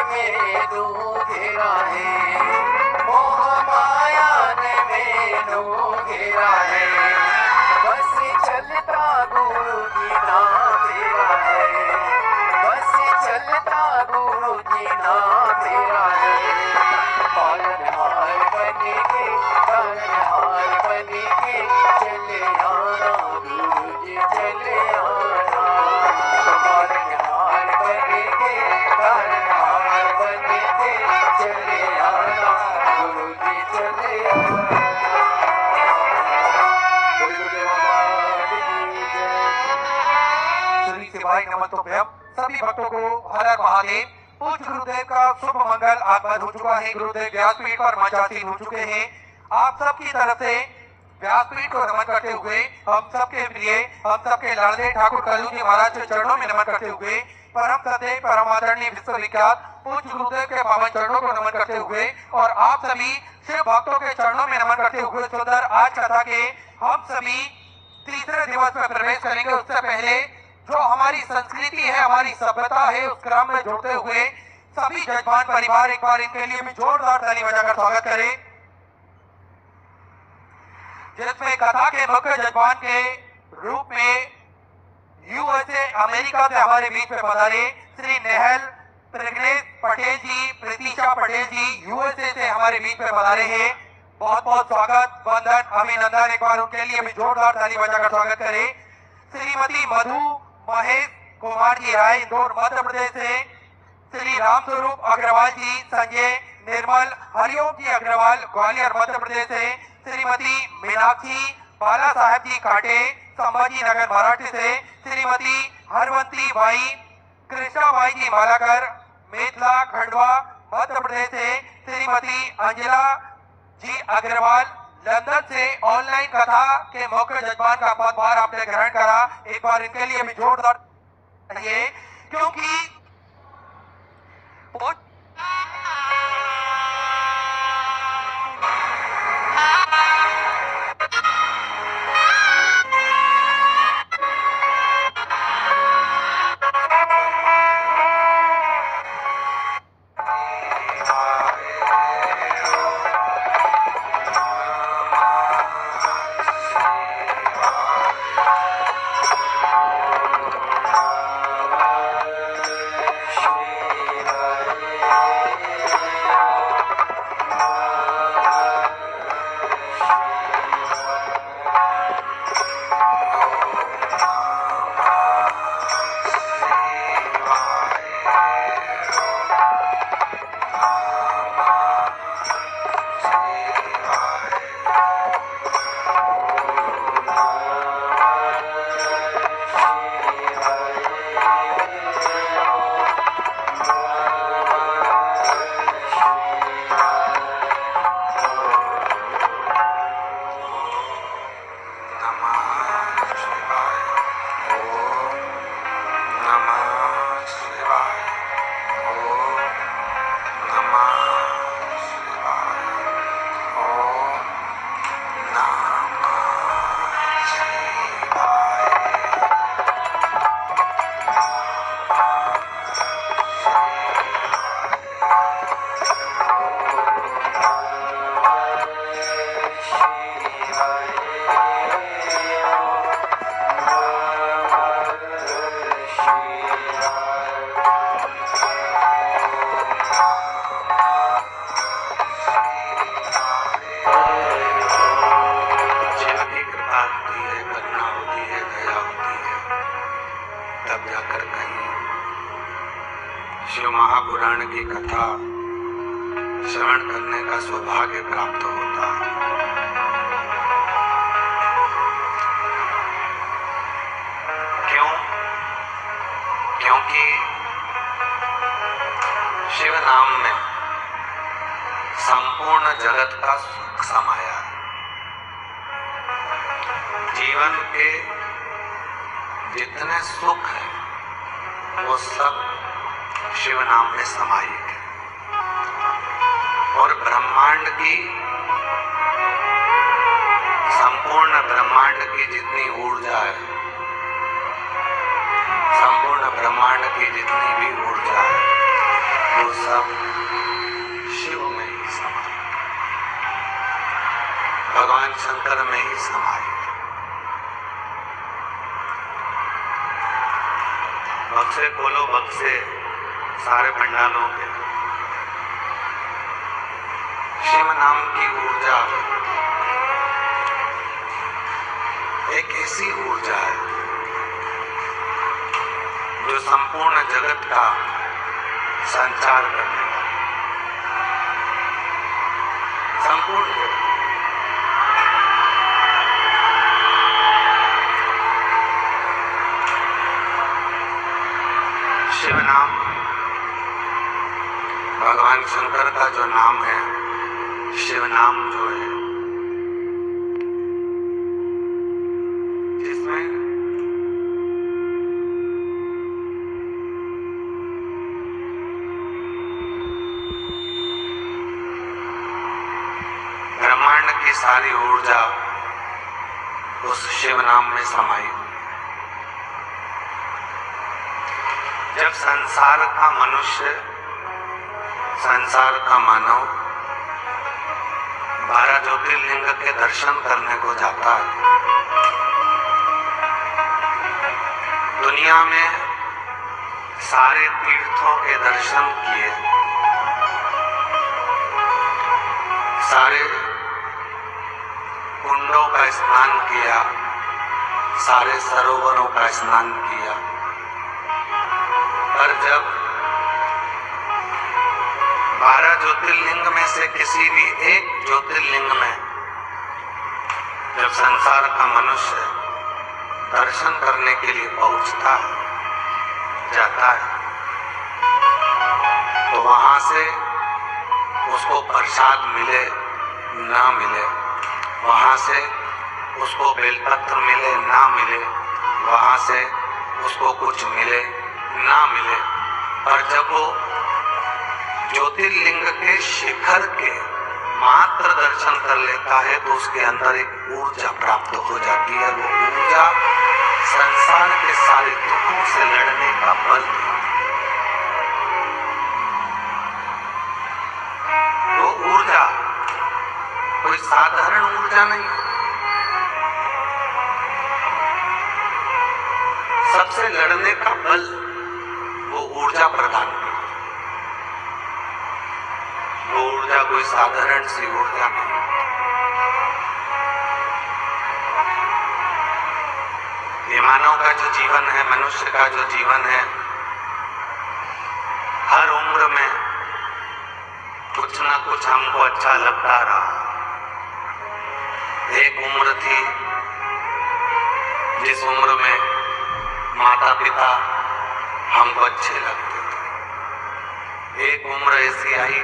मैनू घेरा है, मोह माया ने मैनू घेरा है, बस चलता गुरु जी नाम तेरा है, बस चलता गुरु जी नाम तेरा है। पालनहार बन के, पालनहार बन के चले आना गुरु जी चले आना। पालनहार बन के, पालनहार बन के चले आना गुरु जी चले आना। श्री शिवाय नमस्तुभ्यम। सभी भक्तों को हर हर महादेव। पूज्य गुरुदेव का शुभ मंगल आगमन हो चुका है। गुरुदेव व्यासपीठ पर मंचासीन हो चुके हैं। आप सबकी तरफ से व्यासपीठ को नमन करते हुए हम सबके प्रिय, हम सबके लाडले ठाकुर कल्लू जी महाराज के चरणों में नमन करते हुए परम सदैव परम आदरणीय विश्वविख्यात पूज्य गुरुदेव के पावन चरणों को नमन करते हुए और आप सभी शिव भक्तों के चरणों में नमन करते हुए सुंदर आज कथा के हम सभी तीसरे दिवस में प्रवेश करेंगे। उससे पहले जो हमारी संस्कृति है, हमारी सभ्यता है, उस क्रम में जोड़ते हुए सभी जजमान परिवार एक बार इनके लिए भी जोरदार ताली बजाकर स्वागत करें, जिसमें कथा के मुख्य जजमान के रूप में यूएसए अमेरिका से हमारे बीच में पधारे श्री नेहल प्रज्ञेश पटेल जी, प्रतीक्षा पटेल जी यूएसए से हमारे बीच में पधारे हैं। बहुत बहुत स्वागत, वंदन, अभिनंदन। एक बार उनके लिए भी जोरदार ताली बजाकर स्वागत करें। श्रीमती मधु महेश कुमार जी राय इंदौर मध्य प्रदेश से, श्री रामस्वरूप अग्रवाल जी संजय निर्मल हरिओम जी अग्रवाल ग्वालियर मध्य प्रदेश से, श्रीमती मीनाक्षी बाला साहेब जी काटे संभाजी नगर महाराष्ट्र से, श्रीमती हरवंती बाई कृष्णा बाई जी मालाकर मेथला खंडवा मध्य प्रदेश से, श्रीमती अंजना जी अग्रवाल लंदन से ऑनलाइन कथा के मुख्य जजमान का पदभार आपने ग्रहण करा। एक बार इनके लिए भी जोरदार चाहिए, क्योंकि शिव महापुराण की कथा श्रवण करने का सौभाग्य प्राप्त होता है। क्यों? क्योंकि शिव नाम में संपूर्ण जगत का सुख समाया है। जीवन के जितने सुख हैं वो सब शिव नाम में समाहित है। और ब्रह्मांड की, संपूर्ण ब्रह्मांड की जितनी ऊर्जा है, संपूर्ण ब्रह्मांड की जितनी भी ऊर्जा है, वो सब शिव में ही समाये, भगवान शंकर में ही समाये। बक्से खोलो बक्से सारे पंडालों के, शिव नाम की ऊर्जा एक ऐसी ऊर्जा है जो संपूर्ण जगत का संचार करने वाली, संपूर्ण जगत। शिव नाम भगवान शंकर का जो नाम है, शिव नाम जो है, जिसमें ब्रह्मांड की सारी ऊर्जा उस शिव नाम में समाई। जब संसार का मनुष्य, संसार का मानव 12 ज्योतिर्लिंग के दर्शन करने को जाता है, दुनिया में सारे तीर्थों के दर्शन किए, सारे कुंडों का स्नान किया, सारे सरोवरों का स्नान किया, पर जब 12 ज्योतिर्लिंग में से किसी भी एक ज्योतिर्लिंग में जब संसार का मनुष्य दर्शन करने के लिए पहुंचता है, जाता है, तो वहां से उसको प्रसाद मिले ना मिले, वहां से उसको बेलपत्र मिले ना मिले, वहां से उसको कुछ मिले ना मिले, पर जब वो ज्योतिर्लिंग के शिखर के मात्र दर्शन कर लेता है तो उसके अंदर एक ऊर्जा प्राप्त हो जाती है। वो ऊर्जा संसार के सारे दुखों से लड़ने का बल देती है। वो ऊर्जा कोई साधारण ऊर्जा नहीं, सबसे लड़ने का बल वो ऊर्जा प्रदान करती है। वो ऊर्जा कोई साधारण सी ऊर्जा नहीं। ये मानव का जो जीवन है, मनुष्य का जो जीवन है, हर उम्र में कुछ ना कुछ हमको अच्छा लगता रहा। एक उम्र थी जिस उम्र में माता पिता हमको अच्छे लगते थे। एक उम्र ऐसी आई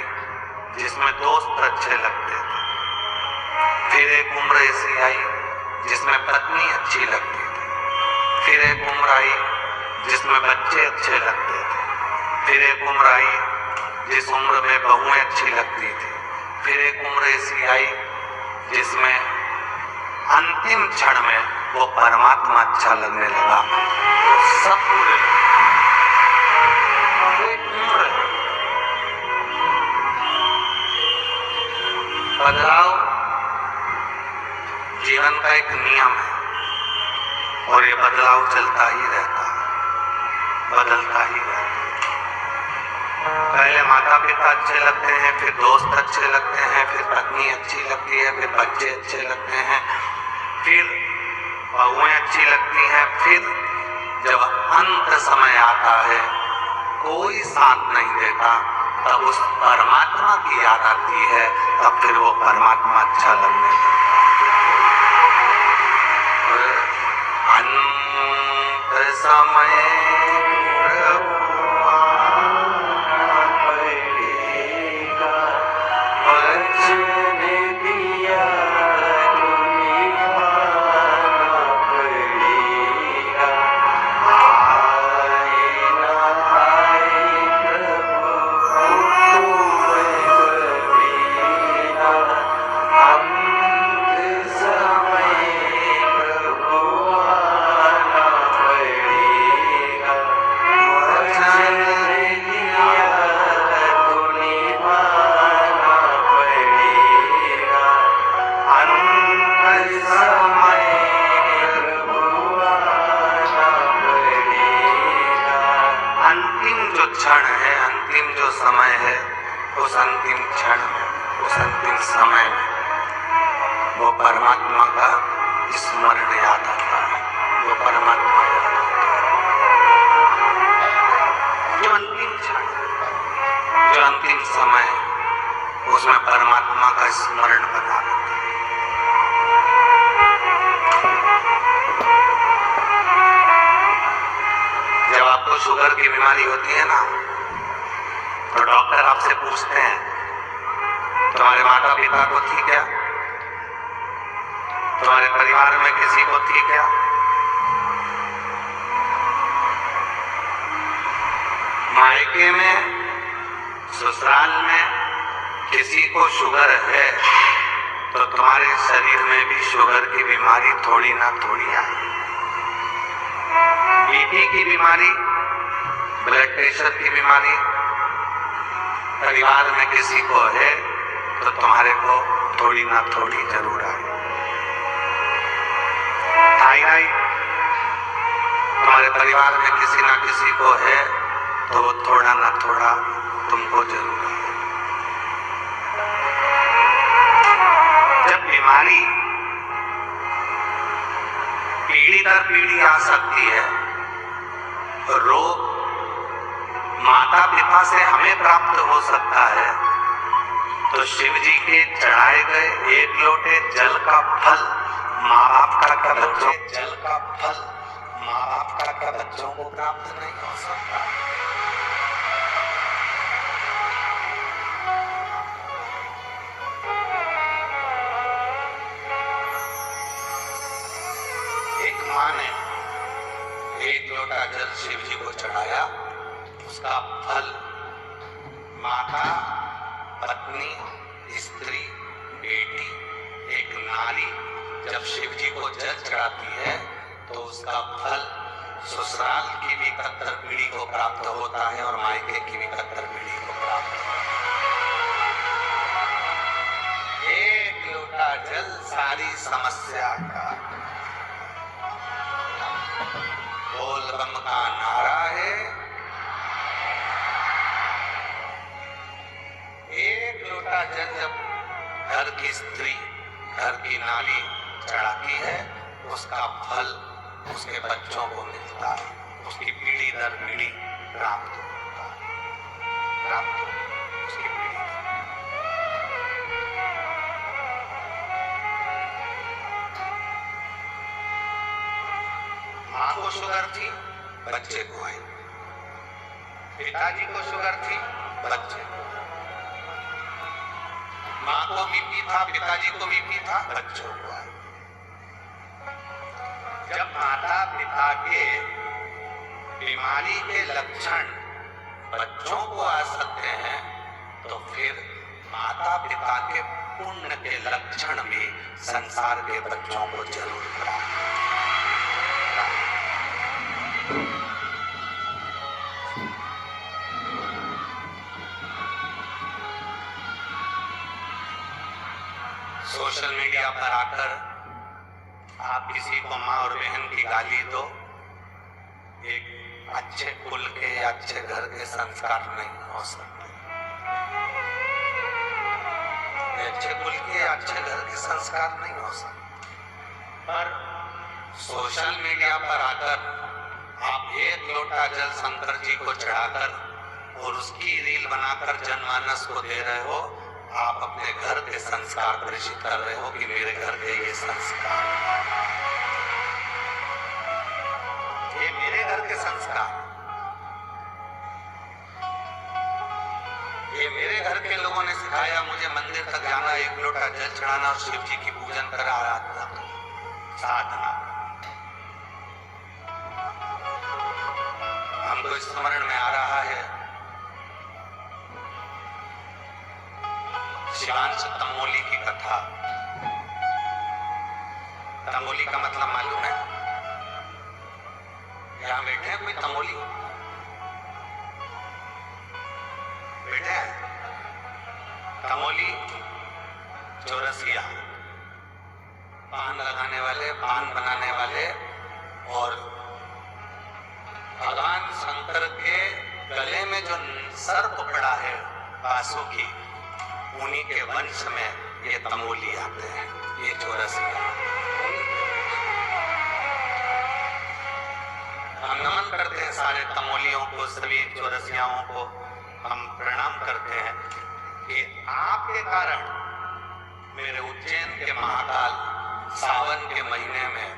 जिसमें दोस्त अच्छे लगते थे। फिर एक उम्र ऐसी आई जिसमें पत्नी अच्छी लगती थी। फिर एक उम्र आई जिसमें बच्चे अच्छे लगते थे। फिर एक उम्र आई जिस उम्र में बहुएं अच्छी लगती थी। फिर एक उम्र ऐसी आई जिसमें अंतिम क्षण में वो परमात्मा अच्छा लगने लगा, तो सब पूरे बदलाव जीवन का एक नियम है और ये बदलाव चलता ही रहता है, बदलता ही रहता है। पहले माता पिता अच्छे लगते हैं, फिर दोस्त अच्छे लगते हैं, फिर पत्नी अच्छी लगती है, फिर बच्चे अच्छे लगते हैं, फिर बहुएं अच्छी लगती हैं। फिर जब अंत समय आता है, कोई साथ नहीं देता, तब उस परमात्मा की याद आती है, तब फिर वो परमात्मा अच्छा लगने लगता है। अंत समय प्रभु आना पड़ेगा, वचन दिया निभाना पड़ेगा। आए ना आए प्रभु अंत समय प्रभु आना पड़ेगा। क्षण है, अंतिम जो समय है, उस अंतिम क्षण में, उस अंतिम समय में वो परमात्मा का स्मरण याद आता है, वो परमात्मा याद आता है। जो अंतिम क्षण, जो अंतिम समय, उसमें परमात्मा का स्मरण बना रहता है। जब आपको शुगर की बीमारी होती है ना, तो डॉक्टर आपसे पूछते हैं तुम्हारे माता पिता को थी क्या, तुम्हारे परिवार में किसी को थी क्या? मायके में, ससुराल में किसी को शुगर है तो तुम्हारे शरीर में भी शुगर की बीमारी थोड़ी ना थोड़ी आई। बीपी की बीमारी, ब्लड प्रेशर की बीमारी परिवार में किसी को है तो तुम्हारे को थोड़ी ना थोड़ी जरूर आई। थायराइड तुम्हारे परिवार में किसी ना किसी को है तो वो थोड़ा ना थोड़ा तुमको जरूर आई। जब बीमारी पीढ़ी दर पीढ़ी आ सकती है, रोग माता पिता से हमें प्राप्त हो सकता है, तो शिव जी के चढ़ाए गए एक लोटे जल का फल माँ बाप का क्या बच्चों, जल का फल माँ बाप का क्या बच्चों को प्राप्त नहीं हो सकता? एक माँ ने एक लोटा जल शिव जी को चढ़ाया, उसका फल माता, पत्नी, स्त्री, बेटी, एक नारी जब शिव जी को जल चढ़ाती है तो उसका फल ससुराल की भी 71 पीढ़ी को प्राप्त होता है और मायके की भी 71 पीढ़ी को प्राप्त होता है। एक लोटा जल सारी समस्या का, बोल बम का नारा है। एक लोटा जल जब घर की स्त्री, घर की नारी चढ़ाती है, उसका फल उसके बच्चों को मिलता है, उसकी पीढ़ी दर पीढ़ी प्राप्त होता है, प्राप्त उसकी पीढ़ी दर। माँ को शुगर थी, बच्चे को आई। पिताजी को शुगर थी, बच्चे को। माँ को बीपी था, पिताजी को बीपी था, बच्चों को आई। जब माता पिता के बीमारी के लक्षण बच्चों को आ सकते हैं, तो फिर माता पिता के पुण्य के लक्षण भी संसार के बच्चों को जरूर प्राप्त। सोशल मीडिया पर आकर आप किसी को माँ और बहन की गाली दो, एक अच्छे कुल के या अच्छे घर के संस्कार नहीं हो सकते। अच्छे कुल के या अच्छे घर के संस्कार नहीं हो सकते। पर सोशल मीडिया पर आकर आप एक लोटा जल शंकर जी को चढ़ाकर और उसकी रील बनाकर जनमानस को दे रहे हो, आप अपने घर के संस्कार प्रेषित कर रहे हो कि मेरे घर के ये संस्कार, ये मेरे घर के संस्कार, ये मेरे घर के लोगों ने सिखाया मुझे मंदिर तक जाना, एक लोटा जल चढ़ाना और शिव जी की पूजन कर आराधना साधना। हमको स्मरण में आ रहा है शिवांश तमोली की कथा। तमोली का मतलब मालूम है? यहाँ बैठे हैं कोई तमोली? बैठे हैं? तमोली चौरसिया, पान लगाने वाले, पान बनाने वाले और भगवान शंकर के गले में जो सर्प पड़ा है बासुकी, उन्हीं के वंश में ये तमोली आते हैं, ये चौरसिया। हम नमन करते हैं सारे तमोलियों को, सभी चौरसियाओं को हम प्रणाम करते हैं कि आपके कारण मेरे उज्जैन के महाकाल सावन के महीने में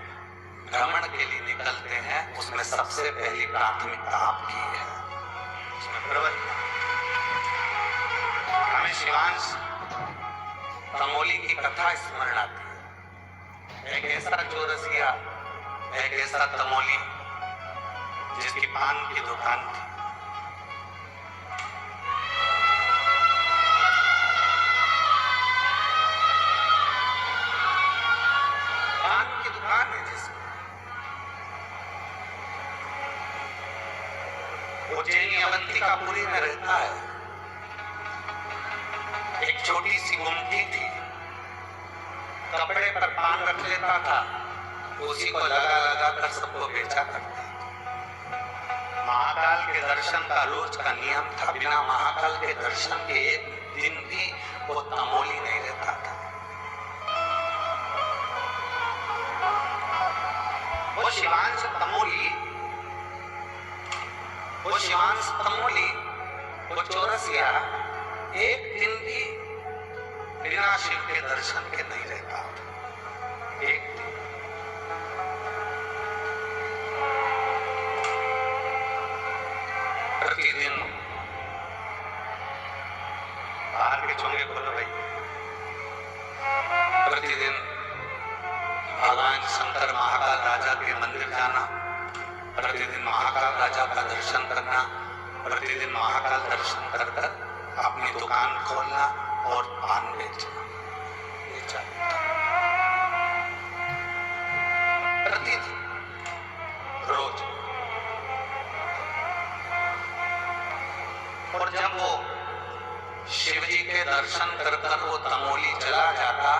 भ्रमण के लिए निकलते हैं, उसमें सबसे पहली प्राथमिकता आपकी है। उसमें प्रवृत्ति हमें शिवांश तमोली की कथा स्मरण आती है। एक ऐसा चौरसिया, एक ऐसा तमोली जिसकी पान की दुकान थी। पान की दुकान है जिसकी, उज्जैनी अवंतिकापुरी में रहता है। एक छोटी सी गुमटी थी, कपड़े पर पान रख लेता था, उसी को लगा लगा कर सबको बेचा करता। महाकाल के दर्शन का रोज का नियम था, बिना महाकाल के दर्शन के एक दिन भी वो तमोली नहीं रहता था। वो शिवांश तमोली, वो चौरसिया एक दिन भी बिना शिव के दर्शन के नहीं रहता था। एक दिन प्रतिदिन बाहर के चोंगे खोलो भाई, प्रतिदिन भगवान शंकर महाकाल राजा के मंदिर जाना, प्रतिदिन महाकाल राजा का दर्शन करना, प्रतिदिन महाकाल दर्शन कर कर अपनी दुकान खोलना और पान बेचना, ये चाहिए प्रतिदिन रोज। और जब वो शिव जी के दर्शन कर कर वो तमोली चला जाता,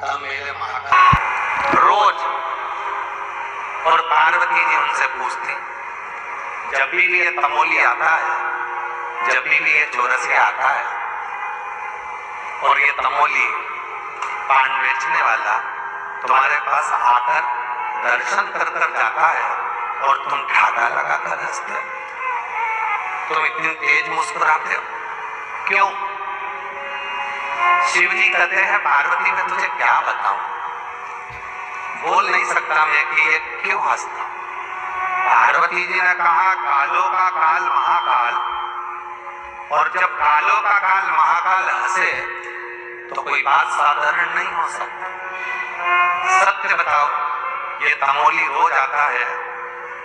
तब मेरे महाकाल रोज, और पार्वती जी उनसे पूछती, जब भी ये तमोली आता है, जब भी ये चौरसिया आता है और ये तमोली पान बेचने वाला तुम्हारे पास आकर दर्शन कर कर जाता है और तुम ठागा लगा कर हंसते हो, तुम इतनी तेज मुस्कुराते हो, क्यों? शिव जी कहते हैं, पार्वती मैं तुझे क्या बताऊं, बोल नहीं सकता मैं कि ये क्यों हंसता। पार्वती जी ने कहा, कालों का काल महाकाल, और जब कालों का काल महाकाल हंसे तो कोई बात साधारण नहीं हो सकती। सत्य बताओ, ये तमोली रोज आता है,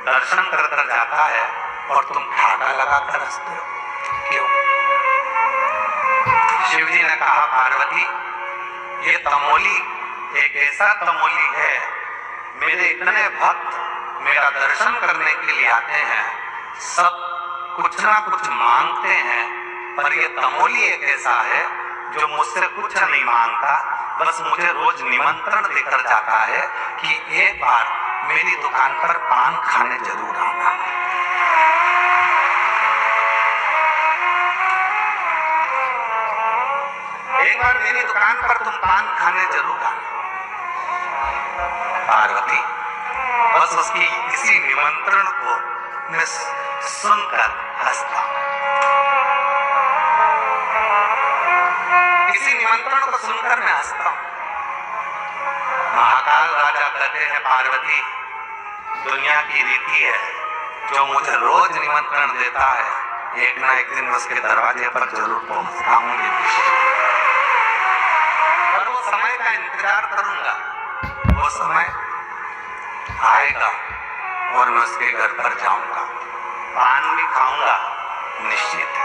दर्शन कर कर जाता है और तुम ठागा लगा कर हंसते हो, क्यों? शिव जी ने कहा, पार्वती ये तमोली एक ऐसा तमोली है, मेरे इतने भक्त मेरा दर्शन करने के लिए आते हैं, सब कुछ ना कुछ मांगते हैं, पर ये तमोली एक ऐसा है जो मुझसे कुछ नहीं मांगता, बस मुझे रोज निमंत्रण देकर जाता है कि एक बार मेरी दुकान पर पान खाने जरूर आना। एक बार मेरी दुकान पर तुम पान खाने जरूर आना। पार्वती बस उसकी इसी निमंत्रण को मैं सुनकर हंसता, इसी निमंत्रण को सुनकर मैं हंसता हूं। महाकाल राजा कहते हैं, पार्वती दुनिया की रीति है, जो मुझे रोज निमंत्रण देता है, एक ना एक दिन उसके दरवाजे पर जरूर पहुंचता हूं। और वो समय का इंतजार करूंगा, वो समय आएगा और मैं उसके घर पर जाऊंगा, पान भी खाऊंगा, निश्चित है।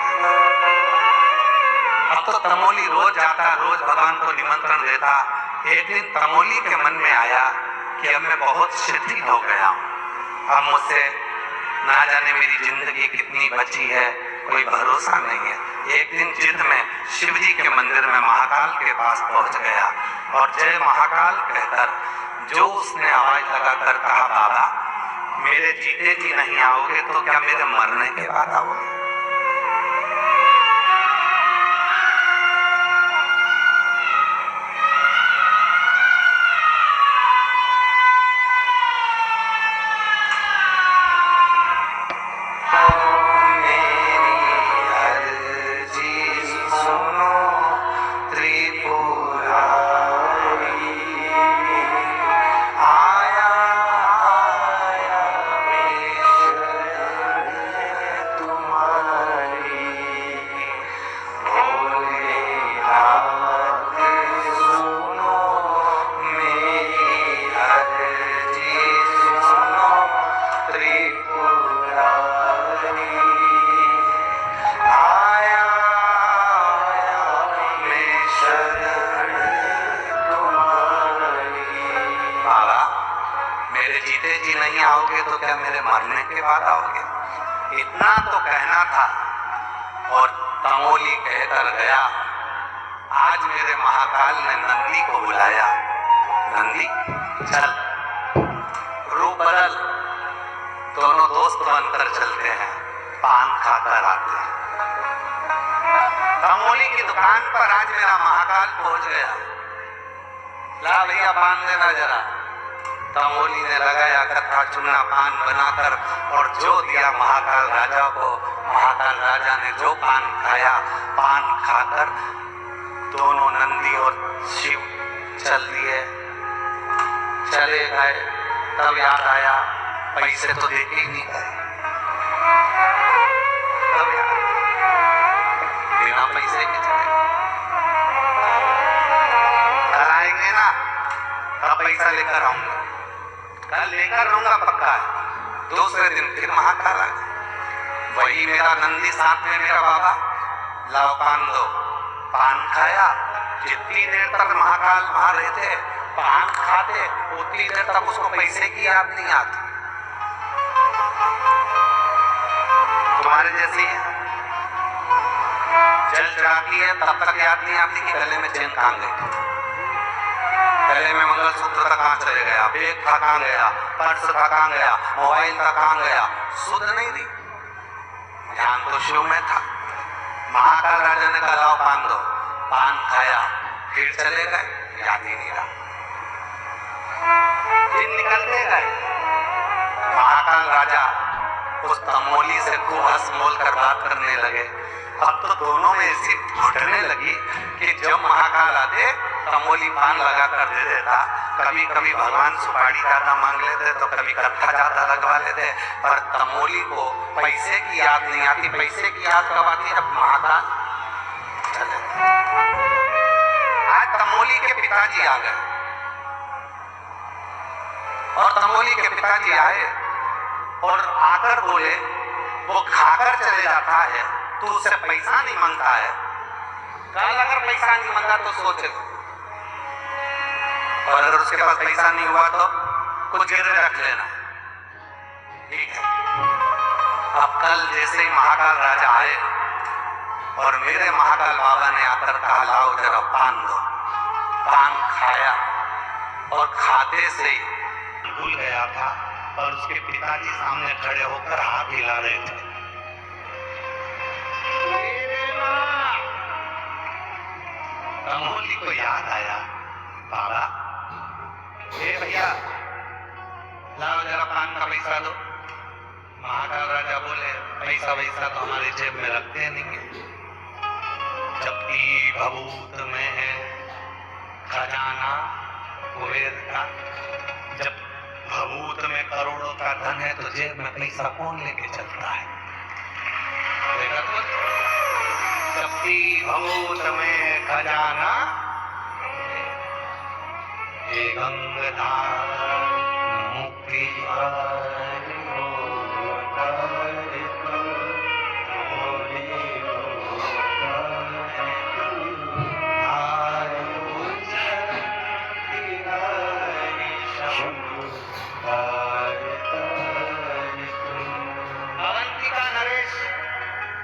अब तो तमोली रोज आता, रोज भगवान को निमंत्रण देता। एक दिन तमोली के मन में आया कि अब मैं बहुत शिथिल हो गया हूं, अब मुझसे ना जाने मेरी जिंदगी कितनी बची है, कोई भरोसा नहीं है। एक दिन जिद में शिव जी के मंदिर में महाकाल के पास पहुंच गया और जय महाकाल कहकर जो उसने आवाज लगाकर कहा, बाबा मेरे जीते जी नहीं आओगे तो क्या मेरे मरने के बाद आओगे? नहीं आओगे तो क्या मेरे मरने के बाद आओगे? इतना तो कहना था और तमोली कहकर गया। आज मेरे महाकाल ने नंदी को बुलाया। नंदी चल, रूप बदल, दोनों दोस्त बनकर चलते हैं, पान खाकर आते हैं। तमोली की दुकान पर आज मेरा महाकाल पहुंच गया। ला भैया पान देना जरा। तमोली ने लगाया कथा चुना पान बनाकर और जो दिया महाकाल राजा को। महाकाल राजा ने जो पान खाया, पान खाकर दोनों नंदी और शिव चल दिए, चले गए। तब याद आया पैसे तो देके ही नहीं गए। तब याद बिना पैसे के चले। कल आएंगे ना तब पैसा लेकर आऊंगा। कल लेकर रहूंगा पक्का है। दूसरे दिन फिर महाकाल आ गए। वही मेरा नंदी साथ में मेरा बाबा। लाओ पान दो। पान खाया। जितनी देर तक महाकाल वहां रहते, पान खाते, उतनी देर तक उसको पैसे की याद नहीं आती। तुम्हारे जैसी है, जल चढ़ाती है तब तक याद नहीं आती कि गले में चेन कहां गई, गले में मंगलसूत्र तक कहां चले गया, बैग था कहां गया, पर्स था कहां गया, मोबाइल था कहां गया। सुध नहीं दी, ध्यान तो शिव में था। महाकाल राजा ने कहा लाओ पान दो। पान खाया, फिर चले गए, याद ही नहीं रहा। दिन निकलते गए। महाकाल राजा उस तमोली से खूब हंस बोल कर बात करने लगे। अब तो दोनों में ऐसी घुटने लगी कि जब महाकाल आते तमोली पान लगा कर दे देता। कभी कभी भगवान सुपारी ज्यादा मांग लेते तो कभी कट्ठा ज्यादा लगवा लेते, पर तमोली को पैसे की याद नहीं आती। पैसे की याद कब आती? जब महाकाल चले। आज तमोली के पिताजी आ गए और तमोली के पिताजी आए और आकर बोले वो खाकर चले जाता है, तू उससे पैसा नहीं मांगता है। कल अगर पैसा नहीं मांगा तो सोच, और अगर उसके पास पैसा नहीं हुआ तो कुछ गिरवे रख लेना, ठीक है। अब कल जैसे ही महाकाल राजा आए और मेरे महाकाल बाबा ने आकर कहा लाओ जरा पान दो। पान खाया और खाते से ही भूल गया था, पर उसके पिताजी सामने खड़े होकर हाथ हिला रहे थे। तमोली को याद आया, बाबा ए भैया लाओ जरा पान का पैसा दो। महाकाल राजा बोले पैसा वैसा तो हमारे जेब में रखते नहीं है। जबकि भभूत में है खजाना कुबेर का। जब भभूत में करोड़ों का धन है तो जेब में पैसा कौन लेके चलता है? देखा तो, जबकि भभूत में खजाना हे गंगाधार मुक्ति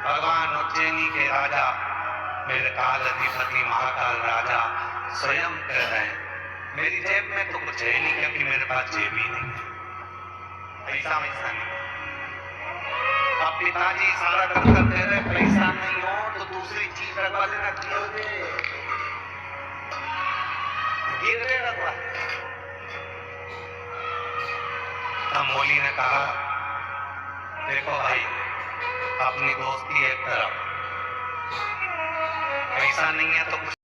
भगवान उज्जैनी के राजा मेरे काल अधिपति महाकाल राजा स्वयं कह रहे हैं मेरी जेब में तो कुछ है नहीं, क्योंकि मेरे पास जेब ही नहीं है। पैसा वैसा नहीं। अब पिताजी सारा डॉक्टर दे रहे पैसा नहीं हो तो दूसरी चीज रखवा देना गिरवे रखवा। तब मौली ने कहा देखो भाई अपनी दोस्ती एक तरफ, पैसा नहीं है तो